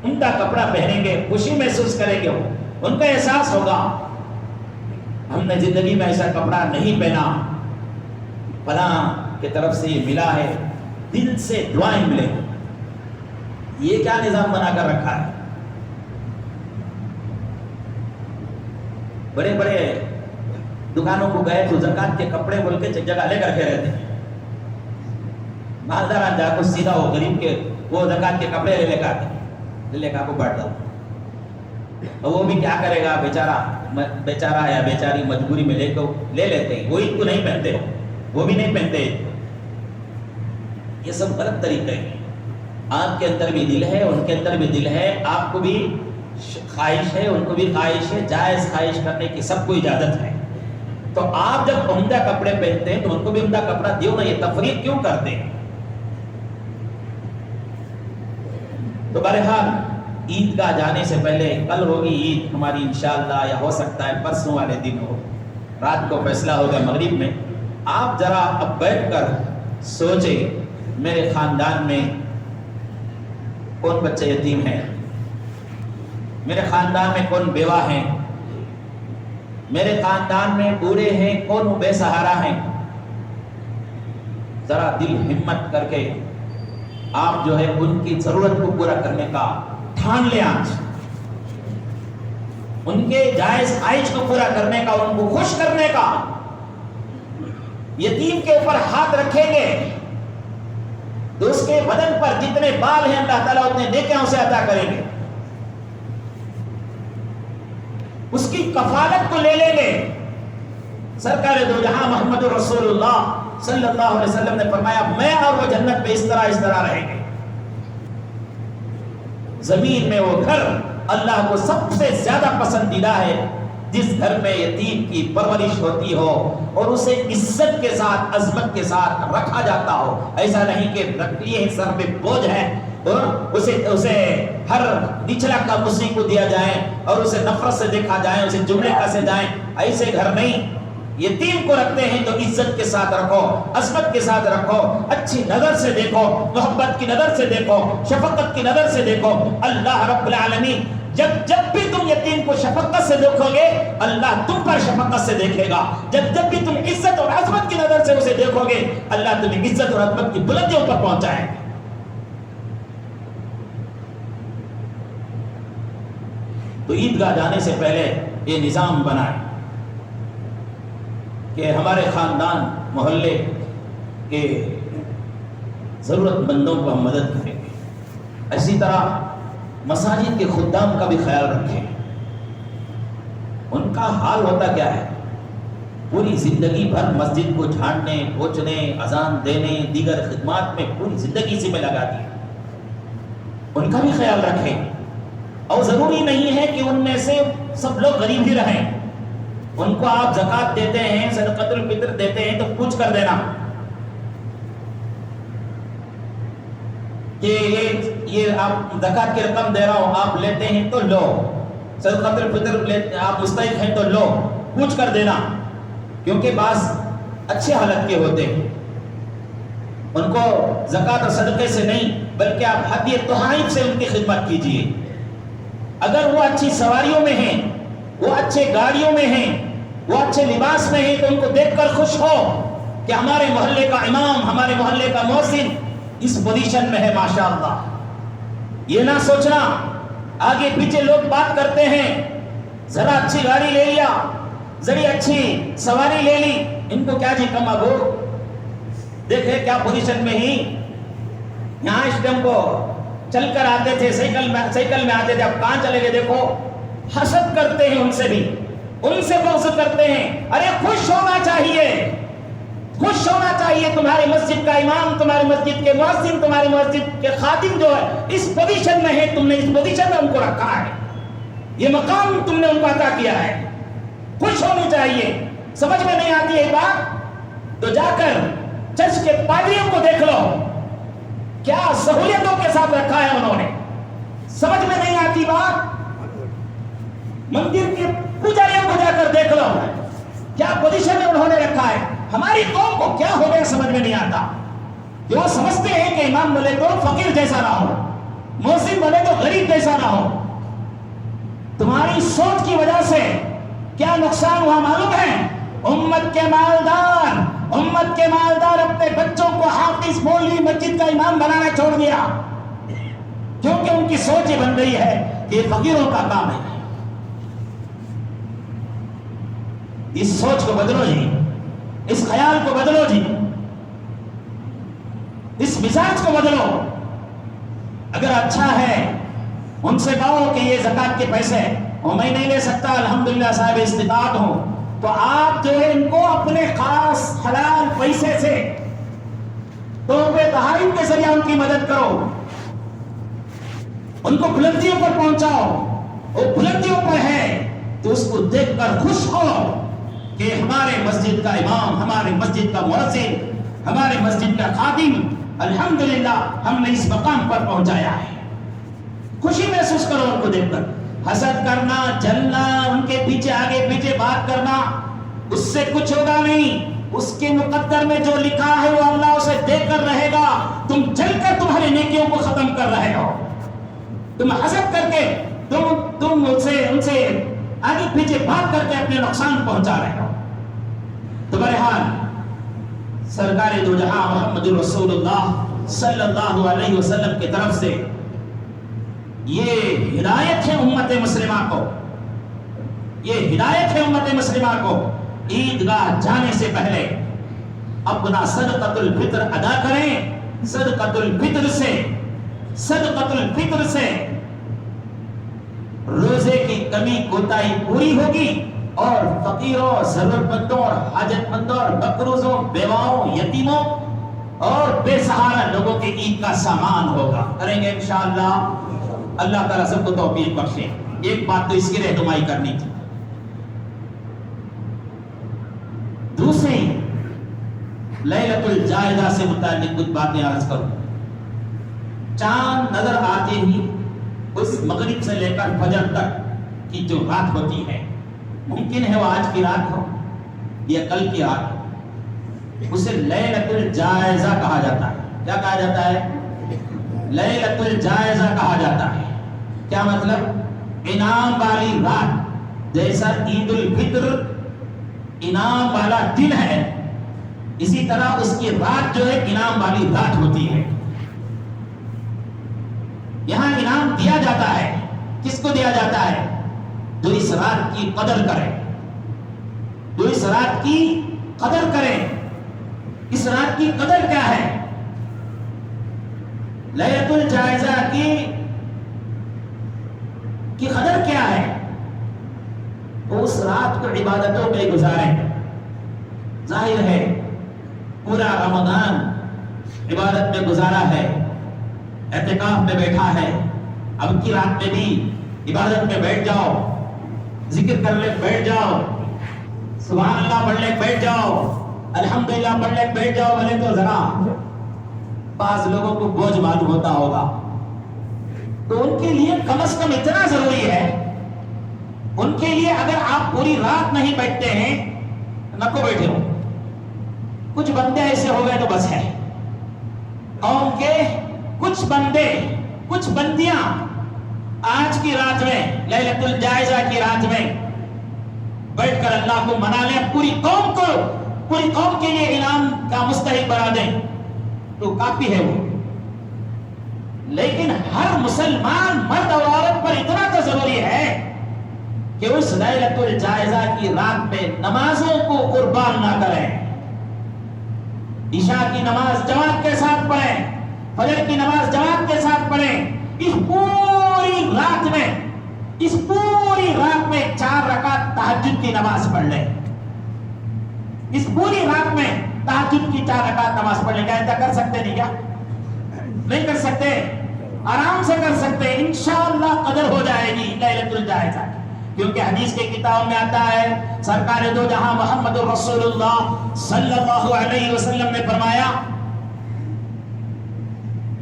عمدہ کپڑا پہنیں گے, خوشی محسوس کریں گے, ان کا احساس ہوگا ہم نے زندگی میں ایسا کپڑا نہیں پہنا, فلاں کی طرف سے یہ ملا ہے, دل سے دعائیں ملے. یہ کیا نظام بنا کر رکھا ہے. بڑے بڑے دکانوں کو گئے تو زکات کے کپڑے بول کے جگہ لے کر کے رہتے ہیں. مالدار جا کو سیدھا وہ غریب کے وہ زکات کے کپڑے لے کر آتے, لے کر کو بانٹ دو. وہ بھی کیا کرے گا بیچارہ یا بیچاری مجبوری میں لے لیتے ہیں, وہ ان کو نہیں پہنتے, وہ بھی نہیں پہنتے. یہ سب غلط طریقے ہیں. آپ کے اندر بھی دل ہے, ان کے اندر بھی دل ہے, آپ کو بھی خواہش ہے, ان کو بھی خواہش ہے, جائز خواہش کرنے کی سب کو اجازت ہے. تو آپ جب عمدہ کپڑے پہنتے ہیں تو ان کو بھی عمدہ کپڑا دیو نا. یہ تفریق کیوں کرتے ہیں؟ تو بہرحال عیدگاہ جانے سے پہلے, کل ہوگی عید ہماری انشاءاللہ, یا ہو سکتا ہے پرسوں والے دن ہو, رات کو فیصلہ ہوگا مغرب میں. آپ ذرا اب بیٹھ کر سوچیں میرے خاندان میں کون بچے یتیم ہیں, میرے خاندان میں کون بیوہ ہیں, میرے خاندان میں بوڑھے ہیں, کون بے سہارا ہیں. ذرا دل ہمت کر کے آپ جو ہے ان کی ضرورت کو پورا کرنے کا ٹھان لیں. آج ان کے جائز خواہش کو پورا کرنے کا, ان کو خوش کرنے کا. یتیم کے اوپر ہاتھ رکھیں گے تو اس کے بدن پر جتنے بال ہیں اللہ تعالیٰ اتنے نیکیاں اسے عطا کریں گے. اس کی کفالت کو لے لیں گے. سرکار دو جہاں محمد رسول اللہ صلی اللہ علیہ وسلم نے فرمایا میں اور وہ جنت میں اس طرح رہیں گے. زمین میں وہ گھر اللہ کو سب سے زیادہ پسندیدہ ہے جس گھر میں یتیم کی پرورش ہوتی ہو اور اسے عزت کے ساتھ, عظمت کے ساتھ رکھا جاتا ہو. ایسا نہیں کہ رکھ لیے سر پہ بوجھ ہے, اور اسے ہر نچلا کام اسی کو دیا جائے اور اسے نفرت سے دیکھا جائے, اسے جملے کسے جائیں. ایسے گھر نہیں. یتیم کو رکھتے ہیں تو عزت کے ساتھ رکھو, عظمت کے ساتھ رکھو, اچھی نظر سے دیکھو, محبت کی نظر سے دیکھو, شفقت کی نظر سے دیکھو. اللہ رب العالمین جب بھی تم یتیم کو شفقت سے دیکھو گے, اللہ تم پر شفقت سے دیکھے گا. جب بھی تم عزت اور عظمت کی نظر سے اسے دیکھو گے, اللہ تمہیں عزت اور عظمت کی بلندیوں پر پہنچائے گا. تو عیدگاہ جانے سے پہلے یہ نظام بنائے کہ ہمارے خاندان محلے کے ضرورت مندوں کو ہم مدد کریں گے. اسی طرح مساجد کے خدام کا بھی خیال رکھیں. ان کا حال ہوتا کیا ہے, پوری زندگی بھر مسجد کو جھاڑنے, پوچھنے, اذان دینے, دیگر خدمات میں پوری زندگی سے میں لگا دی. ان کا بھی خیال رکھیں. اور ضروری نہیں ہے کہ ان میں سے سب لوگ غریب ہی رہیں. ان کو آپ زکوٰۃ دیتے ہیں, صدقۃ الفطر دیتے ہیں تو پوچھ کر دینا کہ یہ آپ زکوٰۃ کی رقم دے رہا ہوں, آپ لیتے ہیں تو لو, صدقۃ الفطر آپ مستحق ہیں تو لو, پوچھ کر دینا. کیونکہ بعض اچھے حالت کے ہوتے ہیں, ان کو زکوٰۃ اور صدقے سے نہیں بلکہ آپ ہدیہ تحائف سے ان کی خدمت کیجیے. اگر وہ اچھی سواریوں میں ہیں, وہ اچھے گاڑیوں میں ہیں, وہ اچھے لباس میں ہیں, تو ان کو دیکھ کر خوش ہو کہ ہمارے محلے کا امام, ہمارے محلے کا محسن اس پوزیشن میں ہے ماشاءاللہ. یہ نہ سوچنا آگے پیچھے لوگ بات کرتے ہیں, ذرا اچھی گاڑی لے لیا, ذرا اچھی سواری لے لی, ان کو کیا جی کم ابو, دیکھے کیا پوزیشن میں ہی یہاں اس ٹائم کو چل کر آتے تھے, سائیکل میں آتے تھے, اب کہاں چلے گئے. دیکھو حسد کرتے ہیں, ان سے بھی, ان سے بغض کرتے ہیں. ارے خوش ہونا چاہیے, خوش ہونا چاہیے. تمہاری مسجد کا امام, تمہاری مسجد کے مؤذن, تمہاری مسجد کے خادم جو ہے اس پوزیشن میں ہے, تم نے اس پوزیشن میں ان کو رکھا ہے, یہ مقام تم نے ان کو عطا کیا ہے. خوش ہونی چاہیے. سمجھ میں نہیں آتی ہے بات تو جا کر چرچ کے پادریوں کو دیکھ لو, کیا سہولیتوں کے ساتھ رکھا ہے انہوں نے. سمجھ میں نہیں آتی بات, مندر کے پجاریوں کو جا کر دیکھ لو, کیا پوزیشن میں انہوں نے رکھا ہے. ہماری قوم کو کیا ہو گیا سمجھ میں نہیں آتا. کہ وہ سمجھتے ہیں کہ امام بولے تو فقیر جیسا نہ ہو, محسن بولے تو غریب جیسا نہ ہو. تمہاری سوچ کی وجہ سے کیا نقصان ہوا معلوم ہے. امت کے مالدار اپنے بچوں کو حافظ مولوی مسجد کا امام بنانا چھوڑ دیا, کیونکہ ان کی سوچ یہ بن گئی ہے کہ یہ فقیروں کا کام ہے. اس سوچ کو بدلو جی, اس خیال کو بدلو جی, اس مزاج کو بدلو. اگر اچھا ہے ان سے کہو کہ یہ زکوٰۃ کے پیسے اور میں نہیں لے سکتا, الحمدللہ صاحب استطاعت ہوں, تو آپ جو ہے ان کو اپنے خاص حلال پیسے سے تحفے تحائف کے ذریعے ان کی مدد کرو, ان کو بلندیوں پر پہنچاؤ. وہ بلندیوں پر ہے تو اس کو دیکھ کر خوش ہو کہ ہمارے مسجد کا امام, ہمارے مسجد کا مؤذن, ہمارے مسجد کا خادم, الحمدللہ ہم نے اس مقام پر پہنچایا ہے. خوشی محسوس کرو ان کو دیکھ کر. حسد کرنا, جلنا, ان کے پیچھے آگے پیچھے بات کرنا, اس سے کچھ ہوگا نہیں. اس کے مقدر میں جو لکھا ہے وہ اللہ اسے دے کر رہے گا. تم جل کر تمہاری نیکیوں کو ختم کر رہے ہو, تم حسد کر کے تم ان سے آگے پیچھے بات کر کے اپنے نقصان پہنچا رہے ہو. تو بہرحال سرکار دو جہاں محمد رسول اللہ صلی اللہ علیہ وسلم کی طرف سے یہ ہدایت ہے امت مسلمہ کو, یہ ہدایت ہے امت مسلمہ کو. عیدگاہ جانے سے پہلے اپنا صدقۃ الفطر ادا کریں. صدقۃ الفطر سے روزے کی کمی کوتاہی پوری ہوگی اور فقیروں, ضرورت مندوں اور حاجت مندوں اور مقروضوں, بیواؤں, یتیموں اور بے سہارا لوگوں کے عید کا سامان ہوگا. کریں گے انشاءاللہ. اللہ تعالیٰ سب کو توفیق بخشے. ایک بات تو اس کی رہنمائی کرنی تھی. دوسری لیلۃ الجائزہ سے متعلق کچھ باتیں عرض کروں. چاند نظر آتے ہی اس مغرب سے لے کر فجر تک کی جو رات ہوتی ہے، ممکن ہے وہ آج کی رات ہو یا کل کی رات ہو، اسے لیلۃ الجائزہ کہا جاتا ہے۔ کیا کہا جاتا ہے؟ لیلۃ الجائزہ کہا جاتا ہے۔ کیا مطلب؟ انعام والی رات، جیسا عید الفطر انعام والا دن ہے، اسی طرح اس کی رات جو ہے انعام والی رات ہوتی ہے۔ یہاں انعام دیا جاتا ہے، کس کو دیا جاتا ہے؟ جو اس رات کی قدر کرے، جو اس رات کی قدر کرے۔ اس رات کی قدر کیا ہے؟ لیلۃ الجائزہ کی قدر کیا ہے؟ وہ اس رات کو عبادتوں میں گزارے۔ ظاہر ہے پورا رمضان عبادت میں گزارا ہے، اعتکاف میں بیٹھا ہے، اب کی رات میں بھی عبادت میں بیٹھ جاؤ، ذکر کر لے بیٹھ جاؤ، سبحان اللہ پڑھ لے بیٹھ جاؤ، الحمدللہ پڑھ لے بیٹھ جاؤ، بھلے تو ذرا بعض لوگوں کو بوجھ معلوم ہوتا ہوگا، تو ان کے لیے کم از کم اتنا ضروری ہے، ان کے لیے اگر آپ پوری رات نہیں بیٹھتے ہیں نہ کو بیٹھے ہو۔ کچھ بندے ایسے ہو گئے تو بس ہے، قوم کے کچھ بندے کچھ بندیاں آج کی رات میں لیلۃ الجائزہ کی رات میں بیٹھ کر اللہ کو منا لیں، پوری قوم کے لیے انعام کا مستحق بنا دیں تو کافی ہے وہ۔ لیکن ہر مسلمان مرد اور عورت پر اتنا تو ضروری ہے کہ اس لیلۃ الجائزہ کی رات میں نمازوں کو قربان نہ کریں۔ عشاء کی نماز جماعت کے ساتھ پڑھیں، فجر کی نماز جماعت کے ساتھ پڑھیں، اس پوری رات میں 4 رکعت تہجد کی نماز پڑھ لیں، اس پوری رات میں تہجد کی 4 رکعت نماز پڑھ لیں۔ کیا ایسا کر سکتے نہیں؟ کیا نہیں کر سکتے؟ آرام سے کر سکتے، انشاءاللہ قدر ہو جائے گی لیلۃ الجائزہ، کیونکہ حدیث کے کتاب میں آتا ہے، سرکار دو جہاں محمد رسول اللہ صلی اللہ علیہ وسلم نے فرمایا،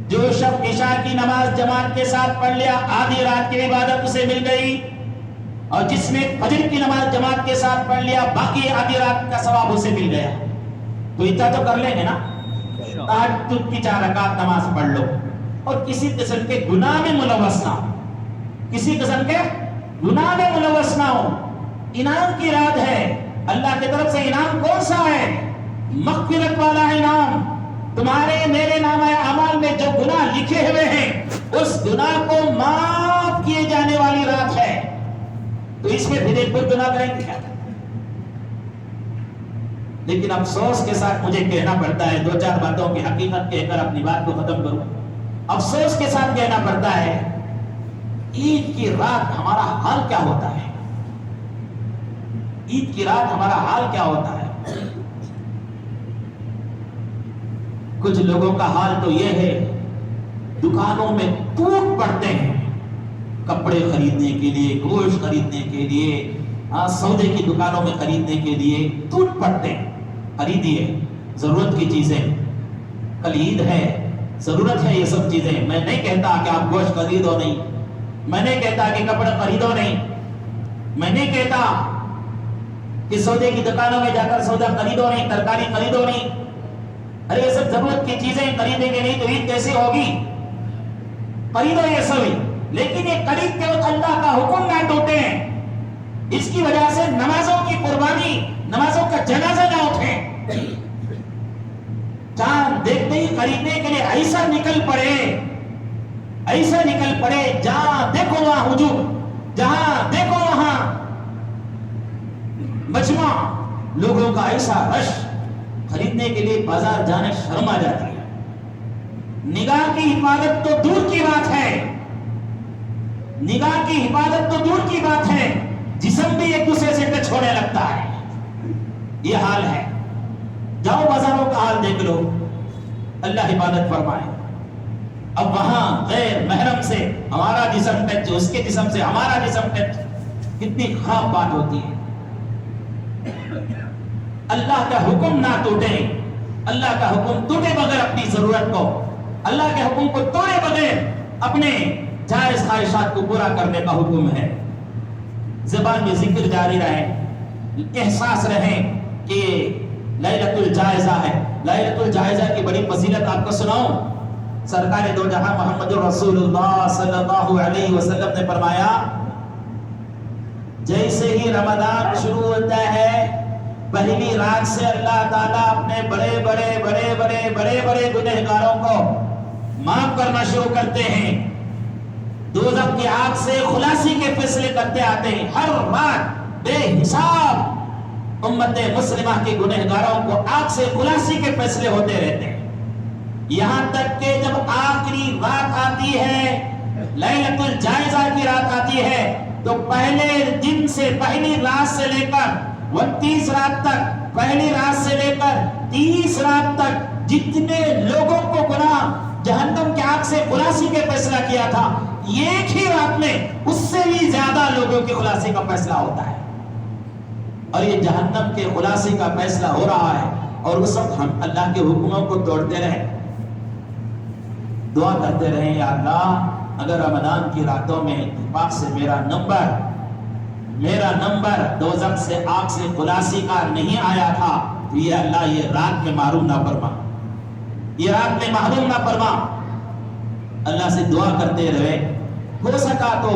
جو شخص عشاء کی نماز جماعت کے ساتھ پڑھ لیا آدھی رات کی عبادت اسے مل گئی، اور جس نے فجر کی نماز جماعت کے ساتھ پڑھ لیا باقی آدھی رات کا ثواب اسے مل گیا۔ تو اتنا تو کر لیں گے نا، تہجد کی 4 رکعت نماز پڑھ لو، اور کسی قسم کے گناہ میں ملوث نہ ہو، کسی قسم کے گناہ میں ملوث نہ ہو۔ انعام کی رات ہے، اللہ کی طرف سے انعام کون سا ہے؟ مغفرت والا انعام۔ تمہارے میرے نامہ اعمال میں جو گناہ لکھے ہوئے ہیں اس گناہ کو معاف کیے جانے والی رات ہے، تو اس میں پھر ایک کوئی گناہ کریں گے کیا؟ لیکن افسوس کے ساتھ مجھے کہنا پڑتا ہے، 2-4 باتوں کی حقیقت کہہ کر اپنی بات کو ختم کروں۔ افسوس کے ساتھ کہنا پڑتا ہے، عید کی رات ہمارا حال کیا ہوتا ہے؟ عید کی رات ہمارا حال کیا ہوتا ہے؟ کچھ لوگوں کا حال تو یہ ہے، دکانوں میں ٹوٹ پڑتے ہیں کپڑے خریدنے کے لیے، گوشت خریدنے کے لیے، سودے کی دکانوں میں خریدنے کے لیے ٹوٹ پڑتے ہیں۔ خریدیے ضرورت کی چیزیں، کل عید ہے، ضرورت ہے یہ سب چیزیں۔ میں نہیں کہتا کہ آپ گوشت خریدو نہیں، میں نہیں کہتا کہ کپڑے خریدو نہیں، میں نہیں کہتا کہ سودے کی دکانوں میں جا کر سودا خریدو نہیں، ترکاری خریدو نہیں۔ ارے یہ سب ضرورت کی چیزیں خریدیں گے نہیں تو عید کیسے ہوگی؟ خریدو یہ سبھی، لیکن یہ خرید کے وقت اللہ کا حکم نہ ٹوٹے، اس کی وجہ سے نمازوں کی قربانی، نمازوں کا جنازہ نہ اٹھے۔ چاند دیکھتے ہی خریدنے کے لیے ایسا نکل پڑے جہاں دیکھو وہاں ہجوم، جہاں دیکھو وہاں مجمع، لوگوں کا ایسا رش، خریدنے کے لیے بازار جانے شرم آ جاتی ہے۔ نگاہ کی حفاظت تو دور کی بات ہے، نگاہ کی حفاظت تو دور کی بات ہے، جسم بھی ایک دوسرے سے ٹچ ہونے لگتا ہے۔ یہ حال ہے، جاؤ بازاروں کا حال دیکھ لو، اللہ حفاظت فرمائے۔ اب وہاں غیر محرم سے ہمارا جسم ٹچ، اس کے جسم سے ہمارا جسم ٹچ، کتنی خراب بات ہوتی ہے۔ اللہ کا حکم نہ ٹوٹے، اللہ کا حکم ٹوٹے بغیر اپنی ضرورت کو اللہ کے حکم کو توڑے بغیر اپنے جائز خواہشات کو پورا کرنے کا حکم ہے. زبان میں ذکر جاری رہے, احساس رہے کہ لیلۃ الجائزہ ہے. لیلۃ الجائزہ کی بڑی فضیلت آپ کو سناؤں. سرکار دو جہاں محمد رسول اللہ صلی اللہ علیہ وسلم نے فرمایا, جیسے ہی رمضان شروع ہوتا ہے پہلی رات سے اللہ تعالیٰ اپنے بڑے بڑے بڑے بڑے بڑے بڑے گنہگاروں کو معاف کرنا شروع کرتے ہیں. دوزخ کی آگ سے خلاصی کے فیصلے کرتے آتے ہیں. ہر رات بے حساب امت مسلمہ کے گنہگاروں کو آگ سے خلاصی کے فیصلے ہوتے رہتے ہیں. یہاں تک کہ جب آخری رات آتی ہے, لیلۃ الجائزہ کی رات آتی ہے, تو پہلے دن سے پہلی رات سے لے کر 29 رات تک, پہلی رات سے لے کر 30 رات تک جتنے لوگوں کو گناہ جہنم کی آگ سے خلاصی کے فیصلہ کیا تھا, ایک ہی رات میں اس سے بھی زیادہ لوگوں کی خلاصی کا فیصلہ ہوتا ہے. اور یہ جہنم کے خلاصی کا فیصلہ ہو رہا ہے, اور اس وقت ہم اللہ کے حکموں کو توڑتے رہیں, دعا کرتے رہیں, یا اللہ اگر رمضان کی راتوں میں اتفاق سے میرا نمبر دوزخ سے آگ سے خلاصی کا نہیں آیا تھا, تو یہ اللہ یہ رات میں محروم نہ فرما, یہ رات میں محروم نہ فرما. اللہ سے دعا کرتے رہے. ہو سکا تو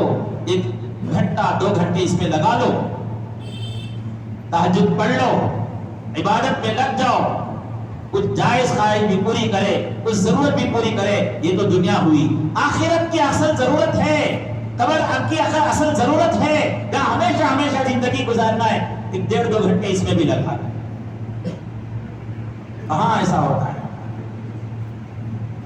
1 گھنٹہ 2 گھنٹے اس میں لگا لو, تہجد پڑھ لو, عبادت میں لگ جاؤ, کچھ جائز خواہش بھی پوری کرے, کچھ ضرورت بھی پوری کرے. یہ تو دنیا ہوئی. آخرت کی اصل ضرورت ہے, قبر کی اصل ضرورت ہے, جہاں ہمیشہ زندگی گزارنا ہے, 1.5-2 گھنٹے اس میں بھی لگا. کہاں ایسا ہوتا ہے؟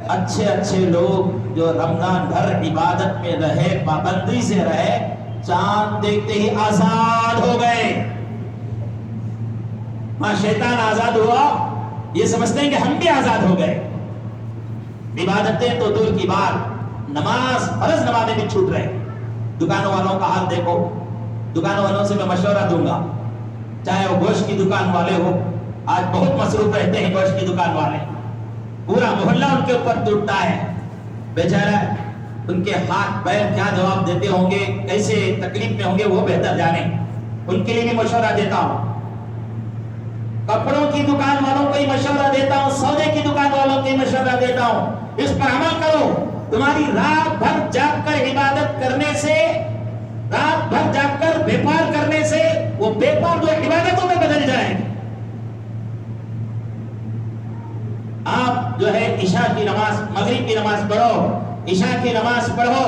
اچھے لوگ جو رمضان بھر عبادت میں رہے, پابندی سے رہے, چاند دیکھتے ہی آزاد ہو گئے. ہاں شیطان آزاد ہوا, یہ سمجھتے ہیں کہ ہم بھی آزاد ہو گئے. عبادتیں تو دور کی بات, نماز فرض نمازیں بھی چھوٹ رہے. دکانوں والوں کا حال دیکھو, دکانوں والوں سے میں مشورہ دوں گا, چاہے وہ گوشت کی دکان والے ہو, آج بہت مصروف رہتے ہیں گوشت کی دکان والے, پورا محلہ ان کے اوپر ٹوٹتا ہے. بیچارہ ان کے ہاتھ پیر کیا جواب دیتے ہوں گے, کیسے تکلیف میں ہوں گے, وہ بہتر جانے. ان کے لیے بھی مشورہ دیتا ہوں. کپڑوں کی دکان والوں کو ہی مشورہ دیتا ہوں, سودے کی دکان والوں کو ہی مشورہ دیتا ہوں, اس پر عمل کرو. تمہاری رات بھر جاگ کر عبادت کرنے سے, رات بھر جاگ کر بیپار کرنے سے, وہ بیپار جو عبادتوں میں بدل جائے. آپ جو ہے عشاء کی نماز, مغرب کی نماز پڑھو, عشاء کی نماز پڑھو,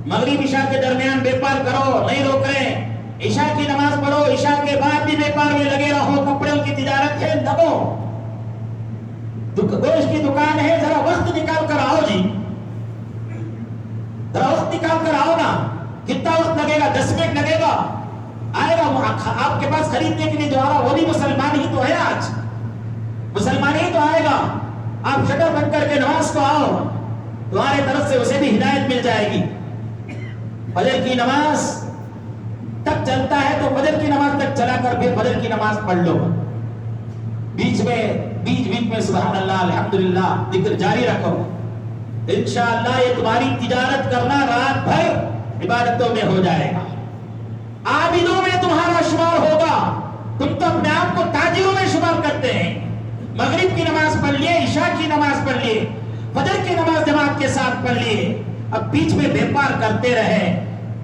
مغرب عشاء کے درمیان بیپار کرو, نہیں روک رہے. عشاء کی نماز پڑھو, عشاء کے بعد بھی بیپار میں لگے رہو. کپڑوں کی تجارت ہے, لگو. گوشت کی دکان ہے, ذرا وقت نکال کر آؤ جی, ذرا وقت نکال کر آؤ نا. کتنا وقت لگے گا؟ 10 منٹ لگے گا. آئے گا آپ کے پاس خریدنے کے لیے جو آ رہا وہ بھی مسلمان ہی تو ہے, آج مسلمان ہی تو آئے گا. آپ شکر بن کر کے نماز کو آؤ, تمہارے طرف سے اسے بھی ہدایت مل جائے گی. فجر کی نماز تک چلتا ہے تو فجر کی نماز تک چلا کر پھر فجر کی نماز پڑھ لو. بیچ میں سبحان اللہ الحمدللہ ذکر جاری رکھو. انشاءاللہ یہ تمہاری تجارت کرنا رات بھر عبادتوں میں ہو جائے گا, عابدوں میں تمہارا شمار ہوگا. تم تو اپنے آپ کو تاجروں میں شمار کرتے ہیں. مغرب کی نماز پڑھ لیے, عشاء کی نماز پڑھ لیے, فجر کی نماز جماعت کے ساتھ پڑھ لیے, اب بیچ میں بیپار کرتے رہے,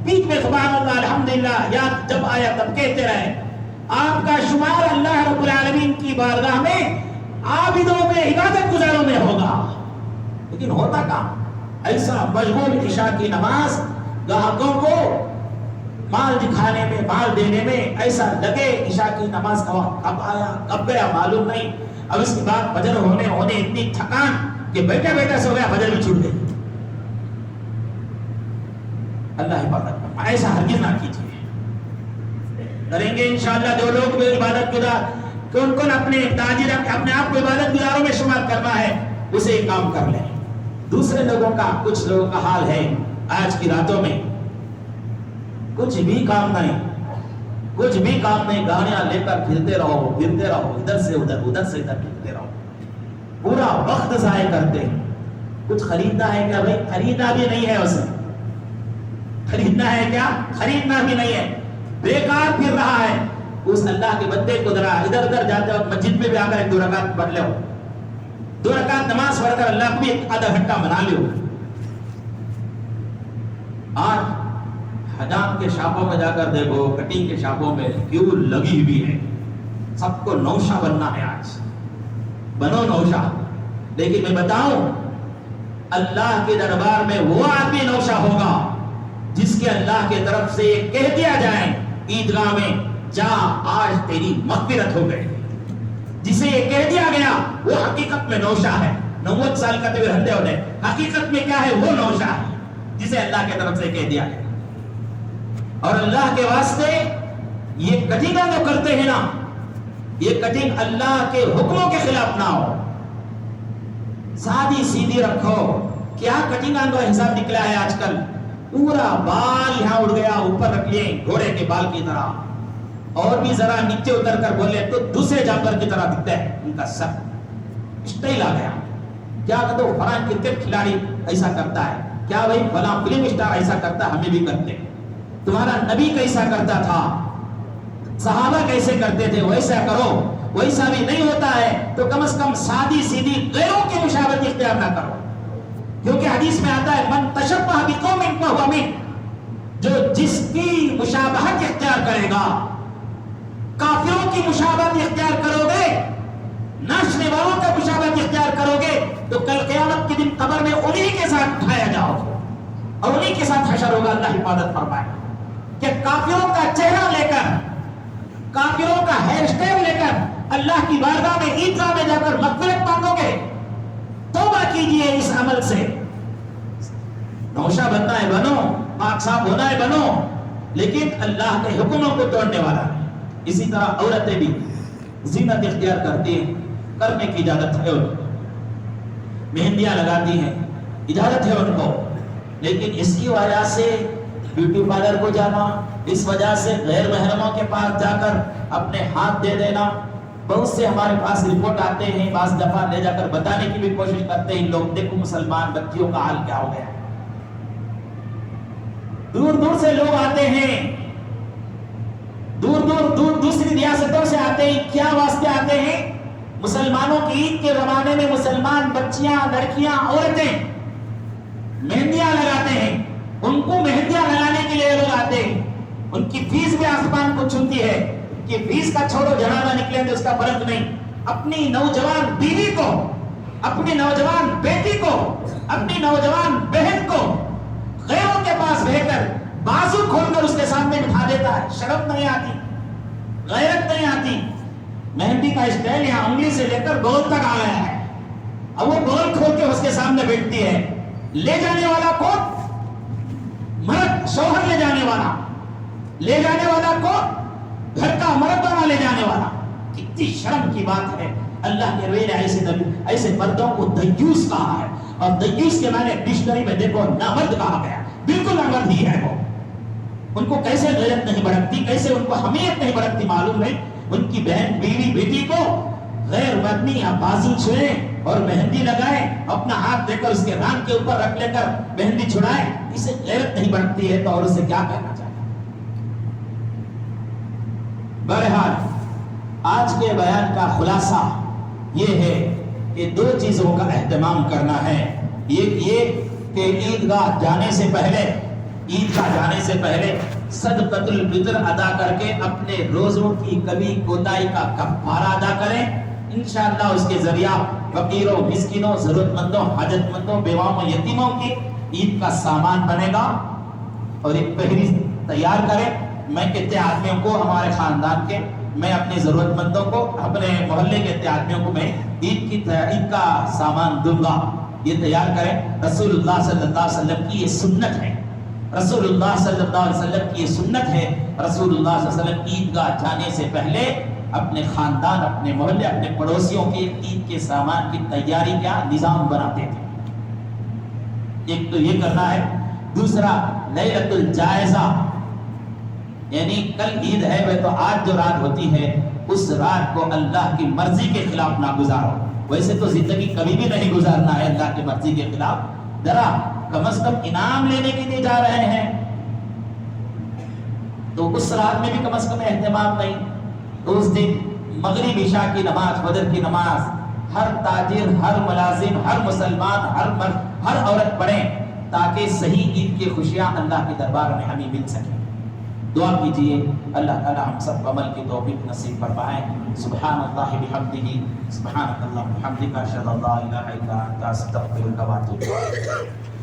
بیچ میں سبحان اللہ الحمدللہ یاد جب آیا تب کہتے رہے. آپ کا شمار اللہ رب العالمین کی بارگاہ میں عابدوں میں, عبادت گزاروں میں ہوگا. لیکن ہوتا کام ایسا مشغول عشاء کی نماز, گاہکوں کو مال دکھانے میں, مال دینے میں ایسا لگے عشاء کی نماز کا وقت کب آیا کب گیا معلوم نہیں. اب اس کے بعد فجر ہونے اتنی تھکان کہ بیٹھا سو گیا, فجر بھی چھوٹ گئی. اللہ حفاظت کرے, ایسا ہرگز نہ کیجیے. کریں گے انشاءاللہ جو لوگ بھی عبادت گزار, کہ ان کو اپنے تاجر اپنے آپ کو عبادت گزاروں میں شمار کرنا ہے, اسے کام کر لیں. دوسرے لوگوں کا, کچھ لوگوں کا حال ہے آج کی راتوں میں کچھ بھی کام نہیں, گاڑیاں لے کر پھرتے رہو, ادھر سے ادھر, ادھر سے ادھر پھرتے رہو, پورا وقت ضائع کرتے ہیں. کچھ خریدنا ہے کیا بھائی؟ خریدنا بھی نہیں ہے اسے. خریدنا ہے کیا؟ خریدنا بھی نہیں ہے. بیکار پھر رہا ہے. اس اللہ کے بندے کو ذرا ادھر ادھر جاتے ہو مسجد میں بھی آ کر ایک 2 رکعت پڑھ لو. 2 رکعت نماز پڑھ کر اللہ کو بھی ایک آدھا گھنٹہ بنا لو. آج حجام کے شاپوں میں جا کر دیکھو, کٹنگ کے شاپوں میں کیوں لگی ہوئی ہے. سب کو نوشا بننا ہے. آج بنو نوشا. لیکن میں بتاؤں, اللہ کے دربار میں وہ آدمی نوشا ہوگا جس کے اللہ کے طرف سے یہ کہہ دیا جائے عیدگاہ میں, جا آج تیری مغفرت ہو گئی. جسے یہ کہہ دیا گیا وہ حقیقت میں نوشا ہے. 90 سال کا تو ہندے ہونے, حقیقت میں کیا ہے؟ وہ نوشا ہے جسے اللہ کی طرف سے کہہ دیا ہے. اور اللہ کے واسطے یہ کٹنگ جو کرتے ہیں نا, یہ کٹنگ اللہ کے حکموں کے خلاف نہ ہو. سادی سیدھی رکھو. کیا کٹنگ کا حساب نکلا ہے آج کل؟ پورا بال یہاں اڑ گیا, اوپر رکھ لیے گھوڑے کے بال کی طرح, اور بھی ذرا نیچے اتر کر بولے تو دوسرے جانور کی طرح دکھتا ہے ان کا سر. اسٹائل آ گیا. کیا کہتے ہو فلاں کرکٹ کھلاڑی ایسا کرتا ہے, کیا بھائی فلاں فلم اسٹار ایسا کرتا ہے, ہمیں بھی کرتے. تمہارا نبی کیسا کرتا تھا, صحابہ کیسے کرتے تھے, ویسا کرو. ویسا بھی نہیں ہوتا ہے تو کم از کم سادی سیدھی غیروں کی مشابہت اختیار نہ کرو. کیونکہ حدیث میں آتا ہے من تشبہ بقوم فہو منہم, جو جس کی مشابہت اختیار کرے گا. کافروں کی مشابہت اختیار کرو گے, ناچنے والوں کا مشابہت اختیار کرو گے تو کل قیامت کے دن قبر میں انہی کے ساتھ اٹھایا جاؤ گے اور انہی کے ساتھ حشر ہوگا. اللہ حفاظت فرمائے کہ کافروں کا چہرہ لے کر, کافروں کا ہیئر سٹائل لے کر اللہ کی بارگاہ میں عیدگاہ میں جا کر مغفرت مانگو گے. توبہ کیجئے اس عمل سے. نوشا بننا ہے بنو, پاک صاف ہونا ہے بنو, لیکن اللہ کے حکموں کو توڑنے والا ہے. اسی طرح عورتیں بھی زینت اختیار کرتی ہیں, کرنے کی اجازت ہے ان کو. مہندیاں لگاتی ہیں, اجازت ہے ان کو. لیکن اس کی وجہ سے بیوٹی پارلر کو جانا, اس وجہ سے غیر محرموں کے پاس جا کر اپنے ہاتھ دے دینا. بہت سے ہمارے پاس رپورٹ آتے ہیں, بعض دفعہ لے جا کر بتانے کی بھی کوشش کرتے ہیں لوگ, دیکھو مسلمان بچیوں کا حال کیا ہو گیا. دور دور سے لوگ آتے ہیں, دور دوسری ریاستوں سے آتے ہیں. کیا واسطے آتے ہیں؟ مسلمانوں کی عید کے زمانے میں مسلمان بچیاں, لڑکیاں, عورتیں مہندیاں لگاتے ہیں. ان کو مہندیاں لگانے کے لیے لوگ آتے ہیں. ان کی فیس بھی آسمان کو چھوتی ہے. کہ فیس کا چھوڑو, جنازہ نکلے تو اس کا فرق نہیں. اپنی نوجوان بیوی کو, اپنی نوجوان بیٹی کو, اپنی نوجوان بہن کو غیروں کے پاس بھیج کر بازو کھول کر اس کے سامنے بٹھا دیتا ہے. شرم نہیں آتی, غیرت نہیں آتی. مہندی کا اسٹائل یہاں انگلی سے لے کر گول تک آ گیا ہے. اب وہ گول کھول کے اس کے سامنے بیٹھتی ہے. لے جانے والا کون؟ مرد, شوہر لے جانے والا. لے جانے والا کون؟ گھر کا مرد بنا لے جانے والا. کتنی شرم کی بات ہے. اللہ کے روئے نے ایسے مردوں کو دیوس کہا ہے, اور دیوس کے معنی ڈکشنری میں دیکھو نامرد کہا گیا. بالکل نامرد ہی ہے وہ. ان کو کیسے غیرت نہیں بڑھتی, کیسے ان کو حمیت نہیں بڑھتی معلوم ہے. ان کی بہن, بیوی, بیٹی کو غیر مردنی یا بازو چھوئیں اور مہندی لگائیں, اپنا ہاتھ دے کر اس کے ران کے اوپر رکھ لے کر مہندی چھڑائیں, اسے غیرت نہیں بڑھتی ہے تو اور اسے کیا کہنا چاہتا. بہرحال آج کے بیان کا خلاصہ یہ ہے کہ 2 چیزوں کا اہتمام کرنا ہے. ایک یہ کہ عیدگاہ جانے سے پہلے صدقۃ الفطر ادا کر کے اپنے روزوں کی کمی کوتاہی کا کفارہ ادا کریں. انشاءاللہ اس کے ذریعہ فقیروں, مسکینوں, ضرورت مندوں, حاجت مندوں, بیواؤں, یتیموں کی عید کا سامان بنے گا. اور ایک فہرست تیار کریں. میں کتنے آدمیوں کو, ہمارے خاندان کے, میں اپنے ضرورت مندوں کو, اپنے محلے کے کتنے آدمیوں کو میں عید کا سامان دوں گا. یہ تیار کریں. رسول اللہ صلی اللہ علیہ وسلم کی یہ سنت ہے. رسول اللہ صلی اللہ علیہ وسلم کی یہ سنت ہے. رسول اللہ صلی اللہ علیہ وسلم عیدگاہ جانے سے پہلے اپنے خاندان, اپنے محلے, اپنے پڑوسیوں کے عید کے سامان کی تیاری کا نظام بناتے تھے. ایک تو یہ کرنا ہے. دوسرا لیلۃ الجائزہ, یعنی کل عید ہے وہ تو آج جو رات ہوتی ہے اس رات کو اللہ کی مرضی کے خلاف نہ گزارو. ویسے تو زندگی کبھی بھی نہیں گزارنا ہے اللہ کی مرضی کے خلاف، ذرا کم از کم انعام لینے کے لیے جا رہے ہیں تو اس رات میں بھی کم از کم اہتمام نہیں. تو اس دن مغرب عشاء کی نماز، فجر کی نماز ہر تاجر، ہر ملازم، ہر مسلمان، ہر مرد، ہر عورت پڑھیں تاکہ صحیح عید کی خوشیاں اللہ کے دربار میں ہمیں مل سکیں. دعا کیجئے اللہ تعالی ہم سب عمل کی توفیق نصیب فرمائے. سبحان اللہ بحمدہ، سبحانک اللہم وبحمدک، اشہد ان لا الہ الا انت، استغفرک و اتوب الیک.